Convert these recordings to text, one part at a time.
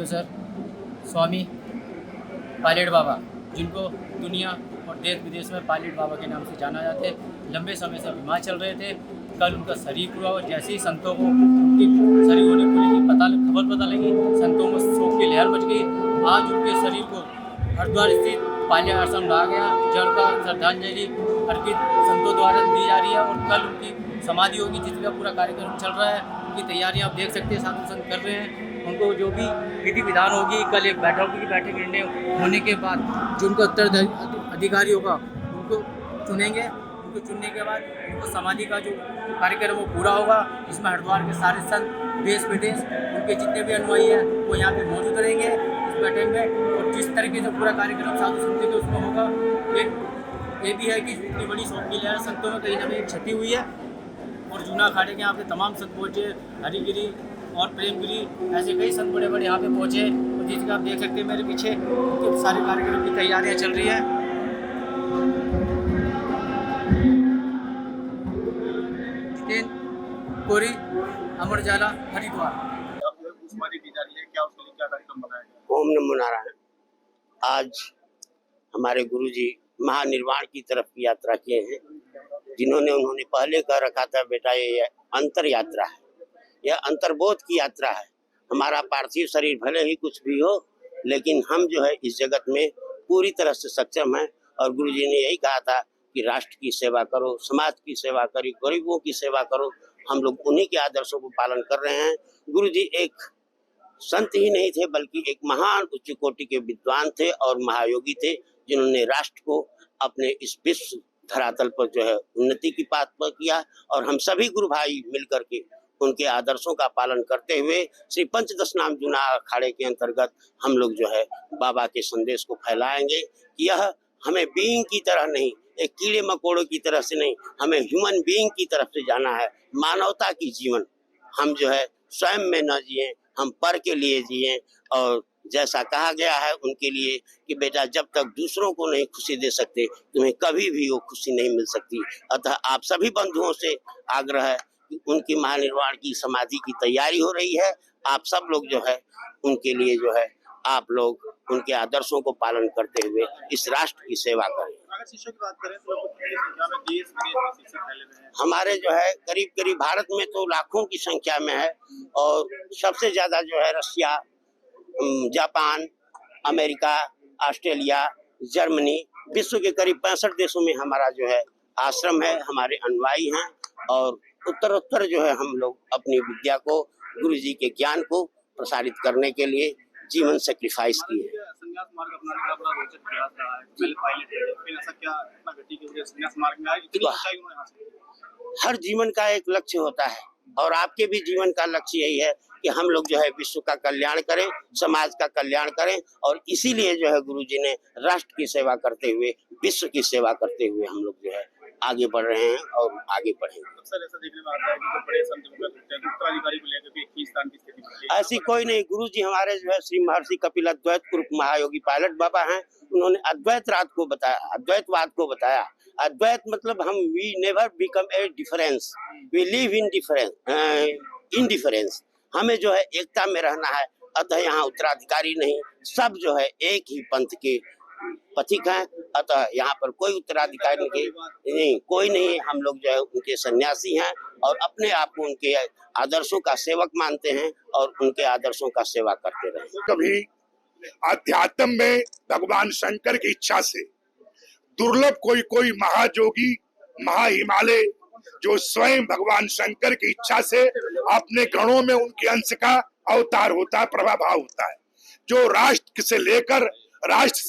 Sir स्वामी pilot बाबा, जिनको दुनिया और देश विदेश में पायलट बाबा के नाम से जाना जाते, लंबे समय से बीमार चल रहे थे। कल उनका शरीर पूरा हुआ। जैसे ही संतों को उनकी शरीर होने को लेकर खबर पता लगी, संतों में शोक की लहर मच गई। आज उनके शरीर को हरिद्वार स्थित पायलट आश्रम लाया गया। जल का श्रद्धांजलि अर्पित संतों द्वारा दी जा रही है और कल उनकी समाधि होगी, जिसका पूरा कार्यक्रम चल रहा है। उनकी तैयारियाँ आप देख सकते हैं, साधु संत कर रहे हैं। उनको जो भी विधि विधान होगी, कल एक बैठक निर्णय होने के बाद जो उनका उत्तराधिकारी होगा उनको चुनेंगे। उनको चुनने के बाद उनको समाधि का जो कार्यक्रम वो पूरा होगा, जिसमें हरिद्वार के सारे संत, देश विदेश, उनके जितने भी अनुयायी हैं वो यहाँ पे मौजूद रहेंगे इस बैठक में। और जिस तरीके से पूरा कार्यक्रम साधु संतों के उसमें होगा, ये भी है कि इतनी बड़ी शोक की लहर संतों में कहीं ना कहीं क्षति हुई है। और जूना अखाड़े के यहाँ पे तमाम संत पहुँचे, हरिगिरी और प्रेमगिरी, ऐसे कई संत बड़े बड़े यहाँ पे पहुँचे। और जिसका आप देख सकते हैं मेरे पीछे, तो सारे कार्यक्रम की तैयारियाँ चल रही है। जितेंद्र कोरी, अमर उजाला, हरिद्वार। ओम नमो नारायण। आज हमारे गुरुजी महानिर्वाण की तरफ की यात्रा किए हैं, उन्होंने पहले कह रखा था, बेटा ये अंतर यात्रा है, यह अंतर्बोध की यात्रा है। हमारा पार्थिव शरीर भले ही कुछ भी हो, लेकिन हम जो है इस जगत में पूरी तरह से सक्षम हैं। और गुरुजी ने यही कहा था कि राष्ट्र की सेवा करो, समाज की सेवा करो, गरीबों की सेवा करो। हम लोग उन्हीं के आदर्शों को पालन कर रहे हैं। गुरुजी एक संत ही नहीं थे, बल्कि एक महान उच्च कोटि के विद्वान थे और महायोगी थे, जिन्होंने राष्ट्र को अपने इस विश्व धरातल पर जो है उन्नति की बात पर किया। और हम सभी गुरु भाई मिलकर के उनके आदर्शों का पालन करते हुए श्री पंचदश नाम जूना अखाड़े के अंतर्गत हम लोग जो है बाबा के संदेश को फैलाएंगे कि यह हमें बीइंग की तरह नहीं, एक कीड़े मकोड़ों की तरह से नहीं, हमें ह्यूमन बीइंग की तरफ से जाना है। मानवता की जीवन हम जो है स्वयं में न जिए, हम पर के लिए जिए। और जैसा कहा गया है उनके लिए कि बेटा जब तक दूसरों को नहीं खुशी दे सकते, तुम्हें कभी भी वो खुशी नहीं मिल सकती। अतः आप सभी बंधुओं से आग्रह है कि उनकी महानिर्वाण की समाधि की तैयारी हो रही है। आप सब लोग जो है उनके लिए जो है आप लोग उनके आदर्शों को पालन करते हुए इस राष्ट्र की सेवा करें। अगर शिक्षक की बात करें तो देश विदेश में शिक्षक फैले हुए हैं। हमारे जो है करीब करीब भारत में तो लाखों की संख्या में है, और सबसे ज्यादा जो है Russia, Japan, America, Australia, Germany, विश्व के करीब 65 देशों में हमारा जो है आश्रम है, हमारे अनुयायी हैं। और उत्तरोत्तर जो है हम लोग अपनी विद्या को, गुरु जी के ज्ञान को प्रसारित करने के लिए जीवन सेक्रीफाइस किए। संन्यास मार्ग अपनाने का बड़ा रोचक प्रयास रहा है। पहले पायलट थे, फिर ऐसा क्या इतना घटी कि संन्यास मार्ग में आए, इतनी ऊंचाई उन्होंने हासिल की। हर जीवन का एक लक्ष्य होता है, और आपके भी जीवन का लक्ष्य यही है कि हम लोग जो है विश्व का कल्याण करें, समाज का कल्याण करें। और इसीलिए जो है गुरु जी ने राष्ट्र की सेवा करते हुए, विश्व की सेवा करते हुए हम लोग जो है आगे बढ़ रहे हैं और आगे बढ़ेंगे। अक्सर ऐसा देखने में आता है कि बड़े संत उत्तराधिकारी को लेकर भी स्थान की स्थिति ऐसी कोई नहीं। गुरु जी हमारे जो है श्री महर्षि कपिल अद्वैत उर्फ महायोगी पायलट बाबा हैं। उन्होंने अद्वैतवाद को बताया। अद्वैत मतलब हम we never become a difference, we live in indifference. हमें जो है एकता में रहना है। अतः यहाँ उत्तराधिकारी नहीं, सब जो है एक ही पंथ के पथिक हैं। अतः यहाँ पर कोई उत्तराधिकारी नहीं, कोई नहीं। हम लोग जो है उनके सन्यासी हैं और अपने आप को उनके आदर्शों का सेवक मानते हैं और उनके आदर्शों का सेवा करते रहे। कभी अध्यात्म में भगवान शंकर की इच्छा से दुर्लभ कोई महाजोगी, महाहिमालय, जो स्वयं भगवान शंकर की इच्छा से अपने गणों में उनके अंश का अवतार होता है, प्रभाव होता है। जो राष्ट्र से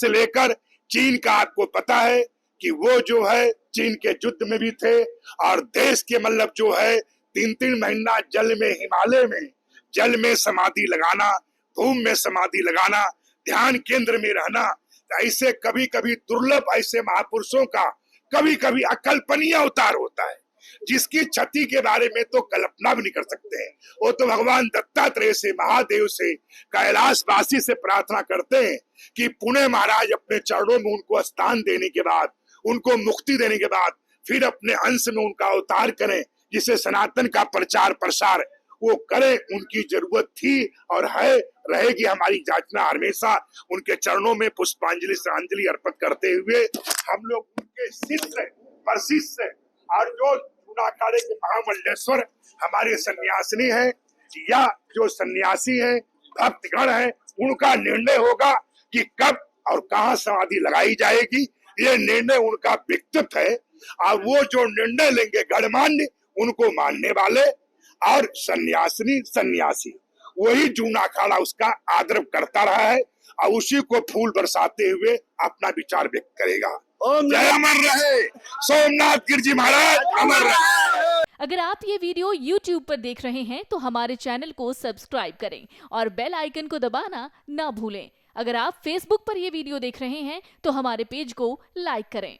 लेकर चीन का आपको पता है कि वो जो है चीन के युद्ध में भी थे, और देश के मतलब जो है 3-3 महीना जल में, हिमालय में जल में समाधि लगाना, भूमि में समाधि लगाना, ध्यान केंद्र में रहना। ऐसे कभी कभी दुर्लभ ऐसे महापुरुषों का कभी कभी अकल्पनीय अवतार होता है। जिसकी क्षति के बारे में तो कल्पना भी नहीं कर सकते हैं। वो तो भगवान दत्तात्रेय से, महादेव से, कैलाशवासी से प्रार्थना करते हैं कि पुणे महाराज अपने चरणों में उनको स्थान देने के बाद, उनको मुक्ति देने के बाद फिर अपने अंश में उनका अवतार करें, जिसे सनातन का प्रचार प्रसार वो करें। उनकी जरूरत थी और है, रहेगी हमारी याचना हमेशा उनके चरणों में पुष्पांजलि श्रद्धांजलि अर्पित करते हुए हम लोग उनके शिष्य वशिष्ठ और जो जूना अखाड़े के महामंडलेश्वर हमारे सन्यासिनी है या जो सन्यासी है, भक्तगण है, उनका निर्णय होगा कि कब और कहाँ समाधि लगाई जाएगी। ये निर्णय उनका व्यक्तित्व है और वो जो निर्णय लेंगे गणमान्य, उनको मानने वाले और सन्यासिनी सन्यासी, वही जूना अखाड़ा उसका आदर करता रहा है और उसी को फूल बरसाते हुए अपना विचार व्यक्त करेगा। जय अमर रहे सोमनाथ गिरजी महाराज, अमर रहे। अगर आप ये वीडियो YouTube पर देख रहे हैं तो हमारे चैनल को सब्सक्राइब करें और बेल आइकन को दबाना ना भूलें। अगर आप Facebook पर ये वीडियो देख रहे हैं तो हमारे पेज को लाइक करें।